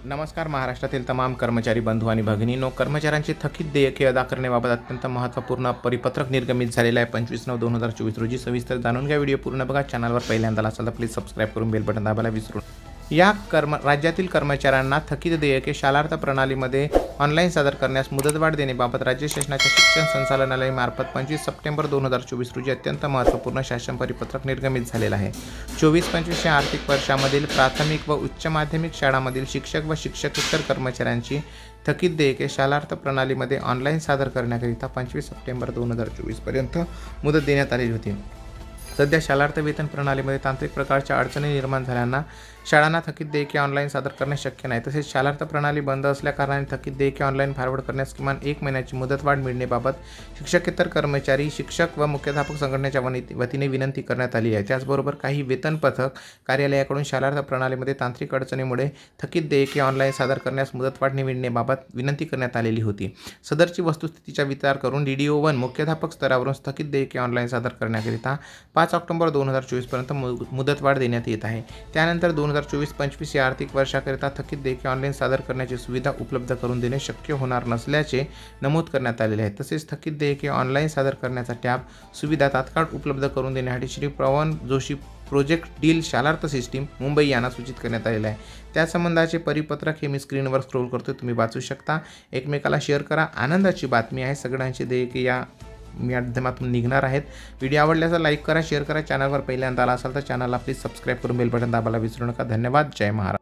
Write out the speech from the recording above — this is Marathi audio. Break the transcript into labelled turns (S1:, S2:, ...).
S1: नमस्कार. महाराष्ट्रातील तमाम कर्मचारी बंधू आणि भगिनींनो, कर्मचाऱ्यांची थकीत देयके अदा करण्याबाबत अत्यंत महत्त्वपूर्ण परिपत्रक निर्गमित झालेलं आहे. 25/9/2024 रोजी. सविस्तर जाणून घ्या. व्हिडिओ पूर्ण बघा. चॅनलवर पहिल्यांदा असाल तर प्लीज सबस्क्राईब करून बेल बटन दाबायला विसरू नका. या राज्यातील कर्मचाऱ्यांना थकीत देयके शालार्थ प्रणालीमध्ये ऑनलाईन सादर करण्यास मुदतवाढ देण्याबाबत राज्य शासनाच्या शिक्षण संचालनालयामार्फत 25 सप्टेंबर 2024 रोजी अत्यंत महत्त्वपूर्ण शासन परिपत्रक निर्गमित झालेलं आहे. 24-25 या आर्थिक वर्षामधील प्राथमिक व उच्च माध्यमिक शाळांमधील शिक्षक व शिक्षकेतर कर्मचाऱ्यांची थकीत देयके शालार्थ प्रणालीमध्ये ऑनलाईन सादर करण्याकरिता 25 सप्टेंबर 2024 पर्यंत मुदत देण्यात आलेली होती. सध्या शालार्थ वेतन प्रणालीमध्ये तांत्रिक प्रकारच्या अडचणी निर्माण झाल्यानं शाळांना थकीत देयके ऑनलाईन सादर करणे शक्य नाही. तसेच शालार्थ प्रणाली बंद असल्याकारणाने थकीत देयके ऑनलाईन फॉरवर्ड करण्यास किमान 1 महिन्याची मुदतवाढ मिळण्याबाबत शिक्षकेतर कर्मचारी, शिक्षक व मुख्याध्यापक संघटनेच्या वतीने विनंती करण्यात आली आहे. त्याचबरोबर काही वेतन पथक कार्यालयाकडून शालार्थ प्रणालीमध्ये तांत्रिक अडचणीमुळे थकीत देयके ऑनलाईन सादर करण्यास मुदतवाढ मिळण्याबाबत विनंती करण्यात आलेली होती. सदरची वस्तुस्थितीचा विचार करून DDO-1 मुख्याध्यापक स्तरावरून थकीत देयके ऑनलाईन सादर करण्याकरिता 5 ऑक्टोबर 2024 पर्यंत मुदतवाढ देण्यात येत आहे. त्यानंतर 2024-25 या आर्थिक वर्षाकरिता थकीत देयके ऑनलाईन सादर करण्याची सुविधा उपलब्ध करून देणे शक्य होणार नसल्याचे नमूद करण्यात आलेले आहे. तसेच थकीत देयके ऑनलाईन सादर करण्याचा टॅब सुविधा तात्काळ उपलब्ध करून देण्यासाठी Shri Pavan Joshi project deal Shalarth system Mumbai यांना सूचित करण्यात आलेलं आहे. त्या संबंधाचे परिपत्रक हे मी स्क्रीनवर स्क्रोल करतो, तुम्ही वाचू शकता. एकमेकाला शेअर करा. आनंदाची बातमी आहे, सगळ्यांची देयके या माध्यमातून निघणार आहेत. व्हिडिओ आवडल्यास लाईक करा, शेअर करा. चॅनलवर पहिल्यांदा आला असाल तर चॅनलला प्लीज सबस्क्राईब करून बेल बटन दाबायला विसरू नका. धन्यवाद. जय महाराष्ट्र.